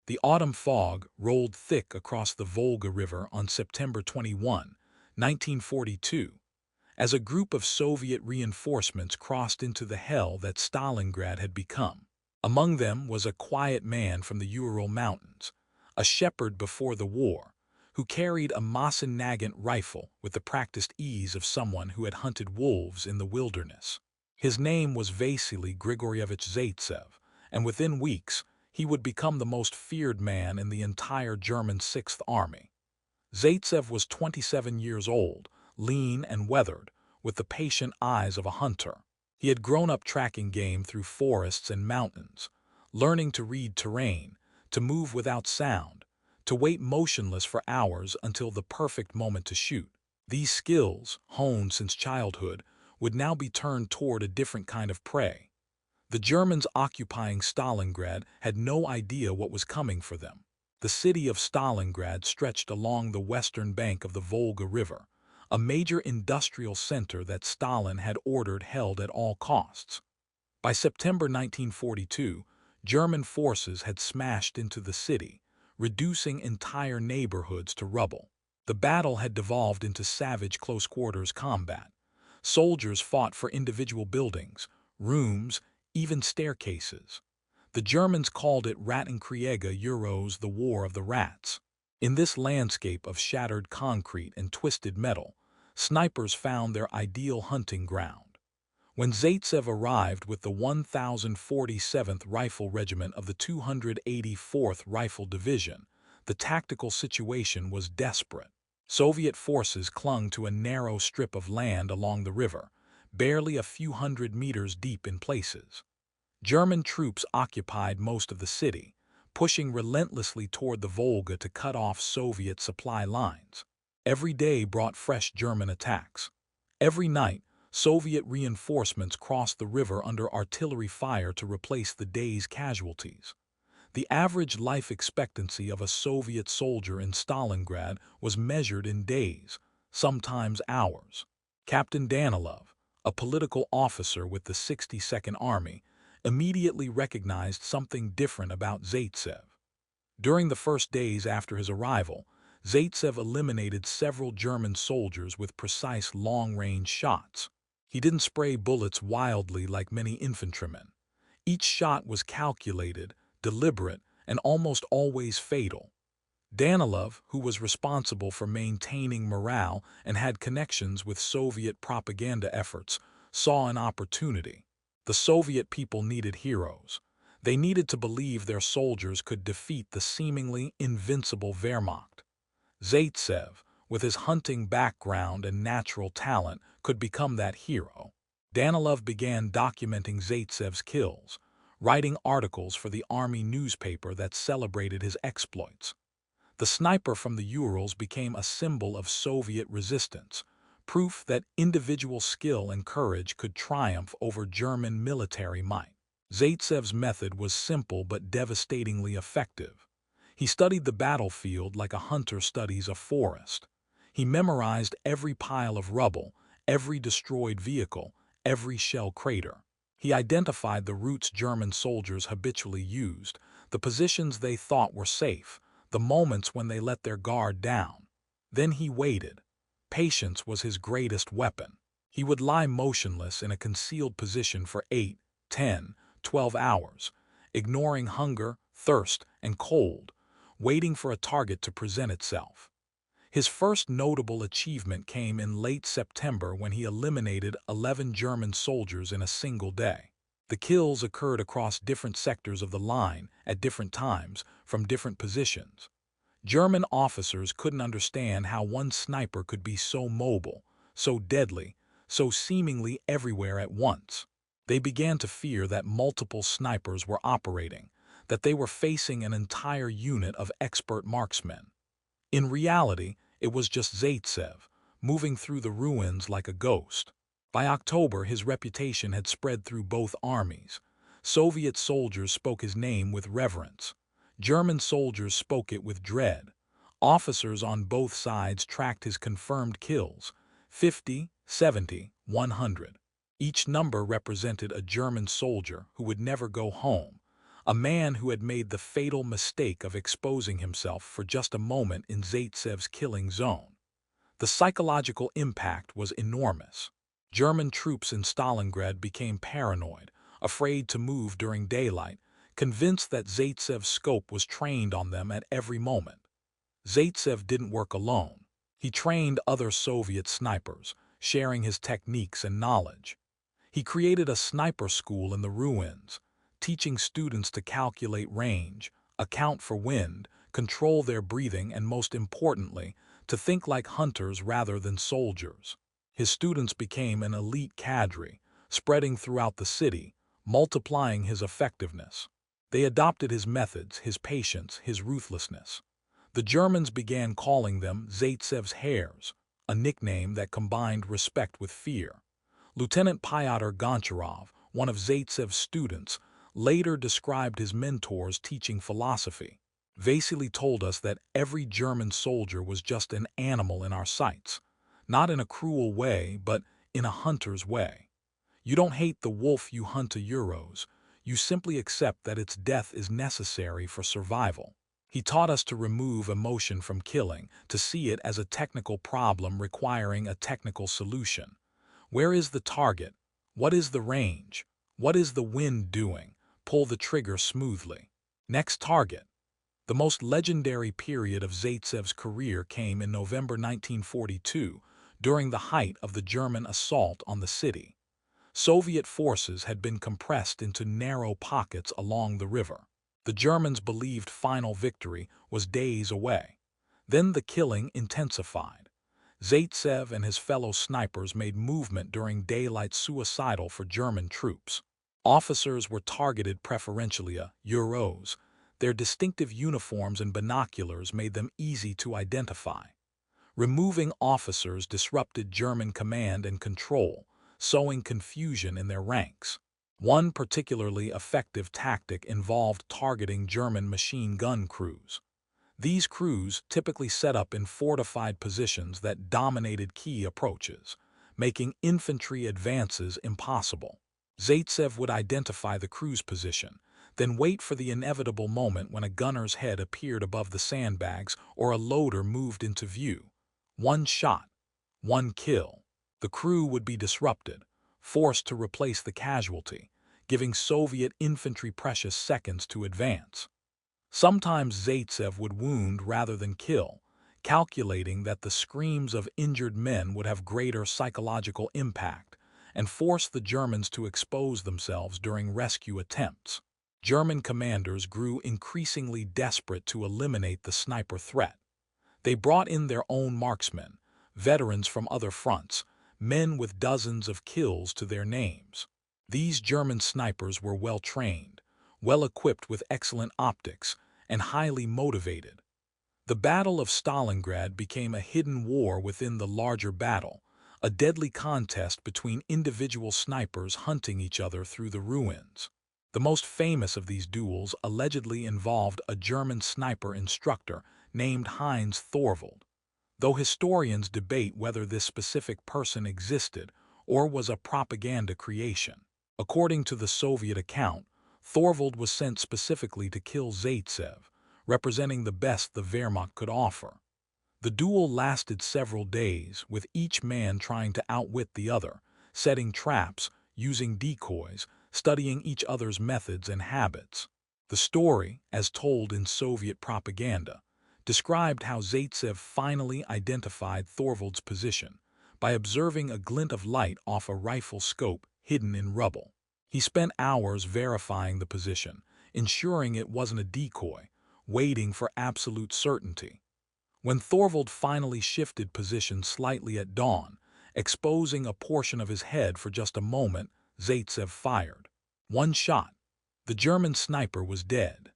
The autumn fog rolled thick across the Volga River on September 21, 1942, as a group of Soviet reinforcements crossed into the hell that Stalingrad had become. Among them was a quiet man from the Ural Mountains, a shepherd before the war, who carried a Mosin-Nagant rifle with the practiced ease of someone who had hunted wolves in the wilderness. His name was Vasily Grigoryevich Zaytsev, and within weeks he would become the most feared man in the entire German Sixth Army. Zaytsev was 27 years old, lean and weathered, with the patient eyes of a hunter. He had grown up tracking game through forests and mountains, learning to read terrain, to move without sound, to wait motionless for hours until the perfect moment to shoot. These skills, honed since childhood, would now be turned toward a different kind of prey. The Germans occupying Stalingrad had no idea what was coming for them. The city of Stalingrad stretched along the western bank of the Volga River, a major industrial center that Stalin had ordered held at all costs. By September 1942, German forces had smashed into the city, reducing entire neighborhoods to rubble. The battle had devolved into savage close-quarters combat. Soldiers fought for individual buildings, rooms, even staircases. The Germans called it Rattenkrieg, Euros, the War of the Rats. In this landscape of shattered concrete and twisted metal, snipers found their ideal hunting ground. When Zaytsev arrived with the 1047th Rifle Regiment of the 284th Rifle Division, the tactical situation was desperate. Soviet forces clung to a narrow strip of land along the river, barely a few hundred meters deep in places. German troops occupied most of the city, pushing relentlessly toward the Volga to cut off Soviet supply lines. Every day brought fresh German attacks. Every night, Soviet reinforcements crossed the river under artillery fire to replace the day's casualties. The average life expectancy of a Soviet soldier in Stalingrad was measured in days, sometimes hours. Captain Danilov, a political officer with the 62nd Army, immediately recognized something different about Zaytsev. During the first days after his arrival, Zaytsev eliminated several German soldiers with precise long-range shots. He didn't spray bullets wildly like many infantrymen. Each shot was calculated, deliberate, and almost always fatal. Danilov, who was responsible for maintaining morale and had connections with Soviet propaganda efforts, saw an opportunity. The Soviet people needed heroes. They needed to believe their soldiers could defeat the seemingly invincible Wehrmacht. Zaytsev, with his hunting background and natural talent, could become that hero. Danilov began documenting Zaytsev's kills, writing articles for the army newspaper that celebrated his exploits. The sniper from the Urals became a symbol of Soviet resistance, proof that individual skill and courage could triumph over German military might. Zaytsev's method was simple but devastatingly effective. He studied the battlefield like a hunter studies a forest. He memorized every pile of rubble, every destroyed vehicle, every shell crater. He identified the routes German soldiers habitually used, the positions they thought were safe, the moments when they let their guard down. Then he waited. Patience was his greatest weapon. He would lie motionless in a concealed position for 8, 10, 12 hours, ignoring hunger, thirst, and cold, waiting for a target to present itself. His first notable achievement came in late September when he eliminated 11 German soldiers in a single day. The kills occurred across different sectors of the line at different times, from different positions. German officers couldn't understand how one sniper could be so mobile, so deadly, so seemingly everywhere at once. They began to fear that multiple snipers were operating, that they were facing an entire unit of expert marksmen. In reality, it was just Zaytsev, moving through the ruins like a ghost. By October, his reputation had spread through both armies. Soviet soldiers spoke his name with reverence. German soldiers spoke it with dread. Officers on both sides tracked his confirmed kills, 50, 70, 100. Each number represented a German soldier who would never go home, a man who had made the fatal mistake of exposing himself for just a moment in Zaytsev's killing zone. The psychological impact was enormous. German troops in Stalingrad became paranoid, afraid to move during daylight, convinced that Zaytsev's scope was trained on them at every moment. Zaytsev didn't work alone. He trained other Soviet snipers, sharing his techniques and knowledge. He created a sniper school in the ruins, teaching students to calculate range, account for wind, control their breathing, and most importantly, to think like hunters rather than soldiers. His students became an elite cadre, spreading throughout the city, multiplying his effectiveness. They adopted his methods, his patience, his ruthlessness. The Germans began calling them Zaytsev's Hares, a nickname that combined respect with fear. Lieutenant Pyotr Goncharov, one of Zaytsev's students, later described his mentor's teaching philosophy. Vasily told us that every German soldier was just an animal in our sights, not in a cruel way, but in a hunter's way. You don't hate the wolf you hunt to euros, you simply accept that its death is necessary for survival. He taught us to remove emotion from killing, to see it as a technical problem requiring a technical solution. Where is the target? What is the range? What is the wind doing? Pull the trigger smoothly. Next target. The most legendary period of Zaytsev's career came in November 1942, during the height of the German assault on the city. Soviet forces had been compressed into narrow pockets along the river. The Germans believed final victory was days away. Then the killing intensified. Zaytsev and his fellow snipers made movement during daylight suicidal for German troops. Officers were targeted preferentially, Euros. Their distinctive uniforms and binoculars made them easy to identify. Removing officers disrupted German command and control, sowing confusion in their ranks. One particularly effective tactic involved targeting German machine gun crews. These crews typically set up in fortified positions that dominated key approaches, making infantry advances impossible. Zaytsev would identify the crew's position, then wait for the inevitable moment when a gunner's head appeared above the sandbags or a loader moved into view. One shot, one kill. The crew would be disrupted, forced to replace the casualty, giving Soviet infantry precious seconds to advance. Sometimes Zaytsev would wound rather than kill, calculating that the screams of injured men would have greater psychological impact and force the Germans to expose themselves during rescue attempts. German commanders grew increasingly desperate to eliminate the sniper threat. They brought in their own marksmen, veterans from other fronts, men with dozens of kills to their names. These German snipers were well-trained, well-equipped with excellent optics, and highly motivated. The Battle of Stalingrad became a hidden war within the larger battle, a deadly contest between individual snipers hunting each other through the ruins. The most famous of these duels allegedly involved a German sniper instructor named Heinz Thorvald, though historians debate whether this specific person existed or was a propaganda creation. According to the Soviet account, Thorvald was sent specifically to kill Zaytsev, representing the best the Wehrmacht could offer. The duel lasted several days, with each man trying to outwit the other, setting traps, using decoys, studying each other's methods and habits. The story, as told in Soviet propaganda, described how Zaytsev finally identified Thorvald's position by observing a glint of light off a rifle scope hidden in rubble. He spent hours verifying the position, ensuring it wasn't a decoy, waiting for absolute certainty. When Thorvald finally shifted position slightly at dawn, exposing a portion of his head for just a moment, Zaytsev fired. One shot. The German sniper was dead.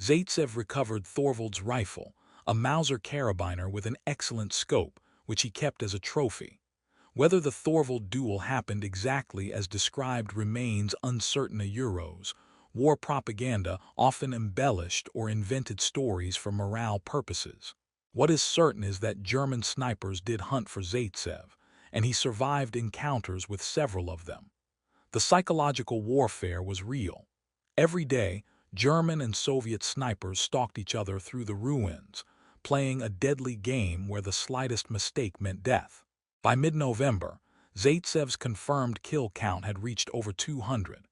Zaytsev recovered Thorvald's rifle, a Mauser carabiner with an excellent scope, which he kept as a trophy. Whether the Thorvald duel happened exactly as described remains uncertain. Euros. War propaganda often embellished or invented stories for morale purposes. What is certain is that German snipers did hunt for Zaytsev, and he survived encounters with several of them. The psychological warfare was real. Every day, German and Soviet snipers stalked each other through the ruins, playing a deadly game where the slightest mistake meant death. By mid-November, Zaytsev's confirmed kill count had reached over 200.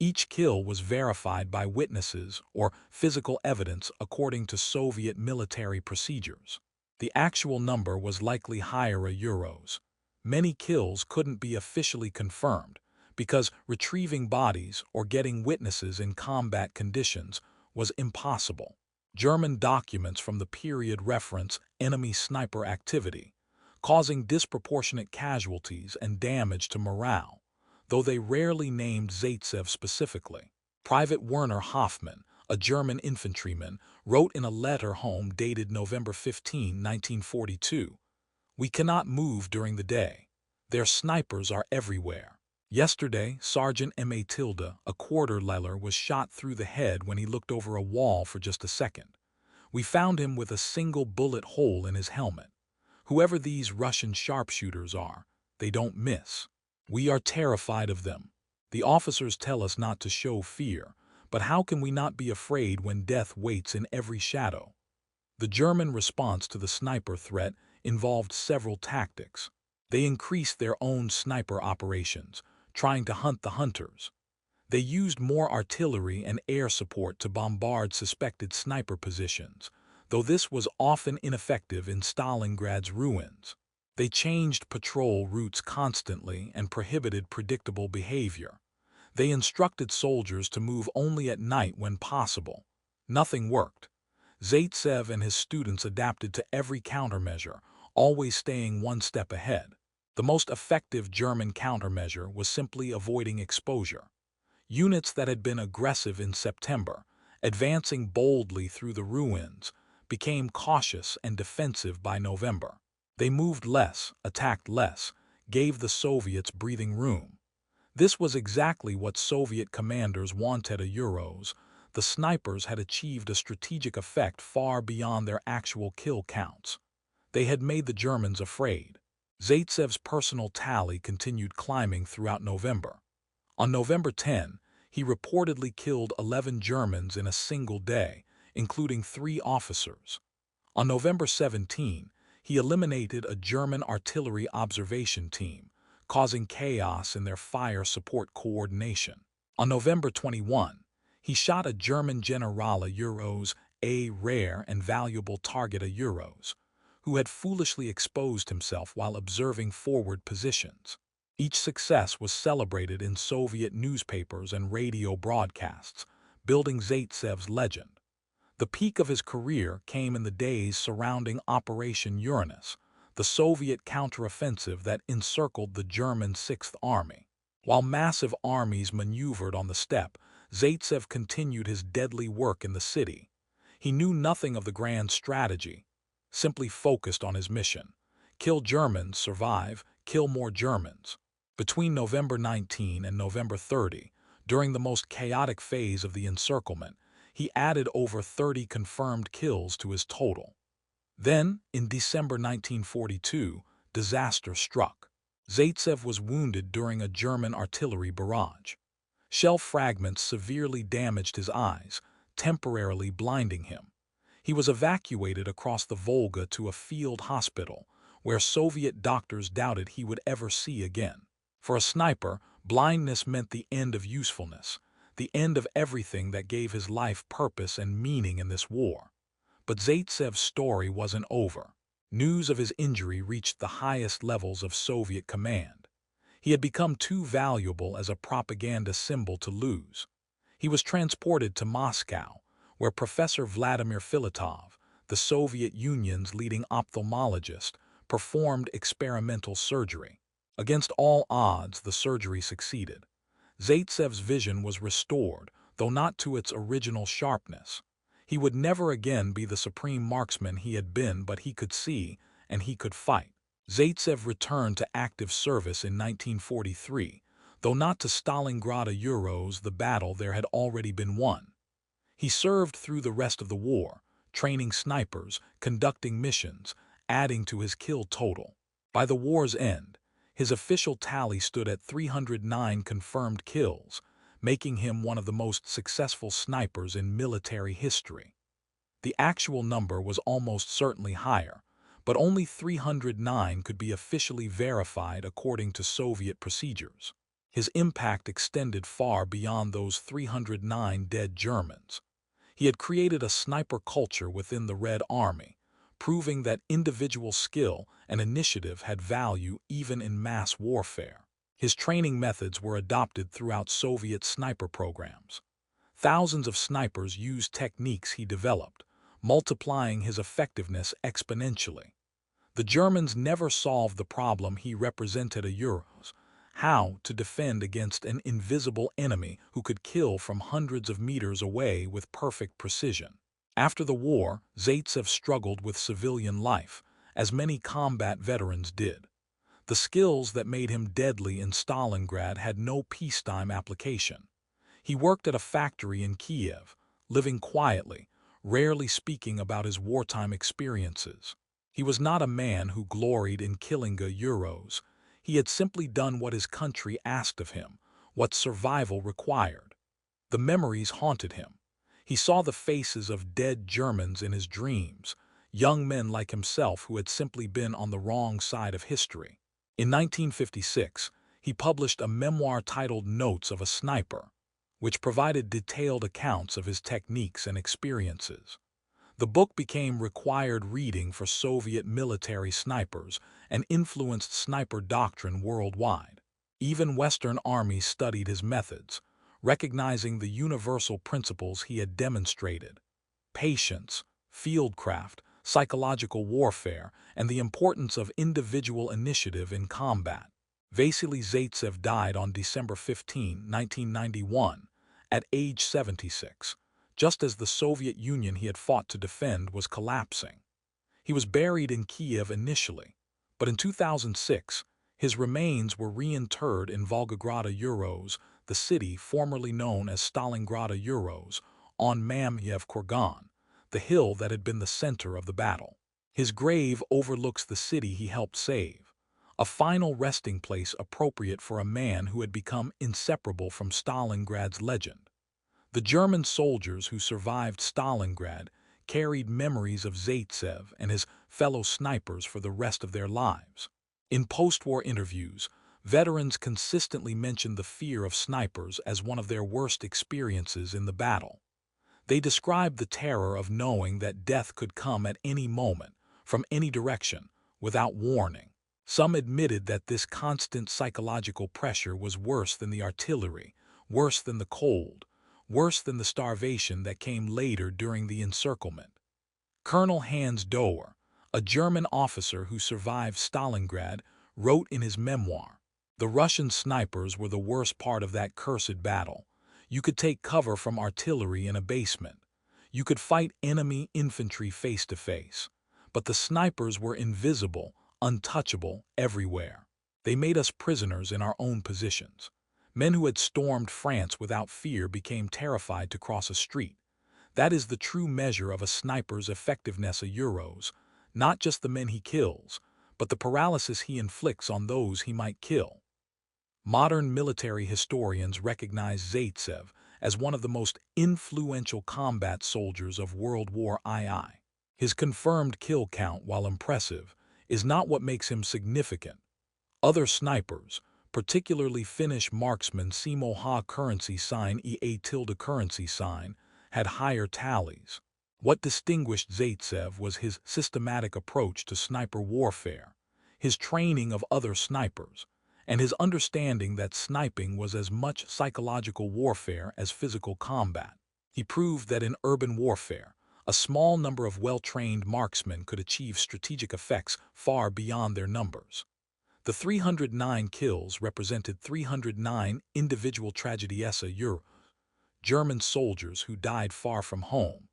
Each kill was verified by witnesses or physical evidence according to Soviet military procedures. The actual number was likely higher euros. Many kills couldn't be officially confirmed because retrieving bodies or getting witnesses in combat conditions was impossible. German documents from the period reference enemy sniper activity, causing disproportionate casualties and damage to morale, though they rarely named Zaytsev specifically. Private Werner Hoffmann, a German infantryman, wrote in a letter home dated November 15, 1942, "We cannot move during the day. Their snipers are everywhere. Yesterday, Sergeant M.A. Tilda, a quarter-leller, was shot through the head when he looked over a wall for just a second. We found him with a single bullet hole in his helmet. Whoever these Russian sharpshooters are, they don't miss. We are terrified of them. The officers tell us not to show fear, but how can we not be afraid when death waits in every shadow?" The German response to the sniper threat involved several tactics. They increased their own sniper operations, trying to hunt the hunters. They used more artillery and air support to bombard suspected sniper positions, though this was often ineffective in Stalingrad's ruins. They changed patrol routes constantly and prohibited predictable behavior. They instructed soldiers to move only at night when possible. Nothing worked. Zaytsev and his students adapted to every countermeasure, always staying one step ahead. The most effective German countermeasure was simply avoiding exposure. Units that had been aggressive in September, advancing boldly through the ruins, became cautious and defensive by November. They moved less, attacked less, gave the Soviets breathing room. This was exactly what Soviet commanders wanted euros. The snipers had achieved a strategic effect far beyond their actual kill counts. They had made the Germans afraid. Zaytsev's personal tally continued climbing throughout November. On November 10, he reportedly killed 11 Germans in a single day, including 3 officers. On November 17, he eliminated a German artillery observation team, causing chaos in their fire support coordination. On November 21, he shot a German generale euros, a rare and valuable target euros, who had foolishly exposed himself while observing forward positions. Each success was celebrated in Soviet newspapers and radio broadcasts, building Zaytsev's legend. The peak of his career came in the days surrounding Operation Uranus, the Soviet counteroffensive that encircled the German Sixth Army. While massive armies maneuvered on the steppe, Zaytsev continued his deadly work in the city. He knew nothing of the grand strategy, simply focused on his mission: kill Germans, survive, kill more Germans. Between November 19 and November 30, during the most chaotic phase of the encirclement, he added over 30 confirmed kills to his total. Then, in December 1942, disaster struck. Zaytsev was wounded during a German artillery barrage. Shell fragments severely damaged his eyes, temporarily blinding him. He was evacuated across the Volga to a field hospital, where Soviet doctors doubted he would ever see again. For a sniper, blindness meant the end of usefulness, the end of everything that gave his life purpose and meaning in this war. But Zaytsev's story wasn't over. News of his injury reached the highest levels of Soviet command. He had become too valuable as a propaganda symbol to lose. He was transported to Moscow, where Professor Vladimir Filatov, the Soviet Union's leading ophthalmologist, performed experimental surgery. Against all odds, the surgery succeeded. Zaytsev's vision was restored, though not to its original sharpness. He would never again be the supreme marksman he had been, but he could see, and he could fight. Zaytsev returned to active service in 1943, though not to Stalingrad euros. The battle there had already been won. He served through the rest of the war, training snipers, conducting missions, adding to his kill total. By the war's end, his official tally stood at 309 confirmed kills, making him one of the most successful snipers in military history. The actual number was almost certainly higher, but only 309 could be officially verified according to Soviet procedures. His impact extended far beyond those 309 dead Germans. He had created a sniper culture within the Red Army, proving that individual skill and initiative had value even in mass warfare. His training methods were adopted throughout Soviet sniper programs. Thousands of snipers used techniques he developed, multiplying his effectiveness exponentially. The Germans never solved the problem he represented: how to defend against an invisible enemy who could kill from hundreds of meters away with perfect precision. After the war, Zaytsev struggled with civilian life, as many combat veterans did. The skills that made him deadly in Stalingrad had no peacetime application. He worked at a factory in Kiev, living quietly, rarely speaking about his wartime experiences. He was not a man who gloried in killing Euros. He had simply done what his country asked of him, what survival required. The memories haunted him. He saw the faces of dead Germans in his dreams, young men like himself who had simply been on the wrong side of history. In 1956, he published a memoir titled Notes of a Sniper, which provided detailed accounts of his techniques and experiences. The book became required reading for Soviet military snipers and influenced sniper doctrine worldwide. Even Western armies studied his methods, recognizing the universal principles he had demonstrated: patience, fieldcraft, psychological warfare, and the importance of individual initiative in combat. Vasily Zaytsev died on December 15, 1991, at age 76, just as the Soviet Union he had fought to defend was collapsing. He was buried in Kiev initially, but in 2006, his remains were reinterred in Volgograd Uros, the city formerly known as Stalingrad Uros, on Mamiev Kurgan, the hill that had been the center of the battle. His grave overlooks the city he helped save, a final resting place appropriate for a man who had become inseparable from Stalingrad's legend. The German soldiers who survived Stalingrad carried memories of Zaytsev and his fellow snipers for the rest of their lives. In post-war interviews, veterans consistently mentioned the fear of snipers as one of their worst experiences in the battle. They described the terror of knowing that death could come at any moment, from any direction, without warning. Some admitted that this constant psychological pressure was worse than the artillery, worse than the cold, worse than the starvation that came later during the encirclement. Colonel Hans Doer, a German officer who survived Stalingrad, wrote in his memoir, "The Russian snipers were the worst part of that cursed battle. You could take cover from artillery in a basement. You could fight enemy infantry face to face. But the snipers were invisible, untouchable, everywhere. They made us prisoners in our own positions. Men who had stormed France without fear became terrified to cross a street. That is the true measure of a sniper's effectiveness, Euros, not just the men he kills, but the paralysis he inflicts on those he might kill." Modern military historians recognize Zaytsev as one of the most influential combat soldiers of World War II. His confirmed kill count, while impressive, is not what makes him significant. Other snipers, particularly Finnish marksman Simo Ha currency sign EA tilde currency sign, had higher tallies. What distinguished Zaytsev was his systematic approach to sniper warfare, his training of other snipers, and his understanding that sniping was as much psychological warfare as physical combat. He proved that in urban warfare, a small number of well-trained marksmen could achieve strategic effects far beyond their numbers. The 309 kills represented 309 individual tragedies, German soldiers who died far from home,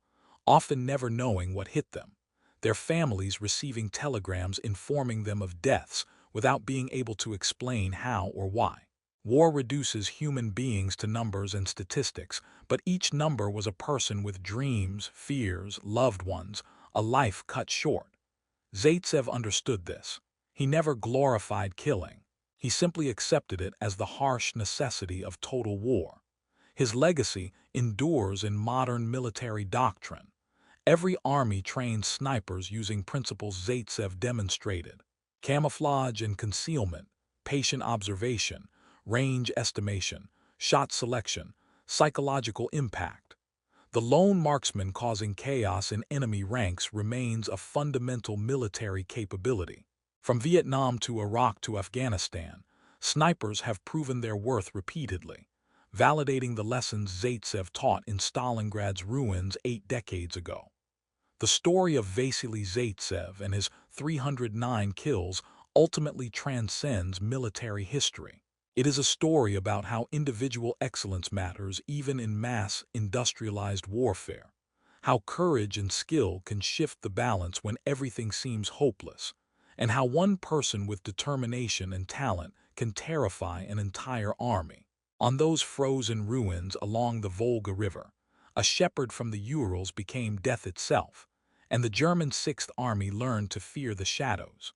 often never knowing what hit them, their families receiving telegrams informing them of deaths without being able to explain how or why. War reduces human beings to numbers and statistics, but each number was a person with dreams, fears, loved ones, a life cut short. Zaytsev understood this. He never glorified killing. He simply accepted it as the harsh necessity of total war. His legacy endures in modern military doctrine. Every army trains snipers using principles Zaytsev demonstrated: camouflage and concealment, patient observation, range estimation, shot selection, psychological impact. The lone marksman causing chaos in enemy ranks remains a fundamental military capability. From Vietnam to Iraq to Afghanistan, snipers have proven their worth repeatedly, validating the lessons Zaytsev taught in Stalingrad's ruins 8 decades ago. The story of Vasily Zaytsev and his 309 kills ultimately transcends military history. It is a story about how individual excellence matters even in mass industrialized warfare, how courage and skill can shift the balance when everything seems hopeless, and how one person with determination and talent can terrify an entire army. On those frozen ruins along the Volga River, a shepherd from the Urals became death itself, and the German Sixth Army learned to fear the shadows.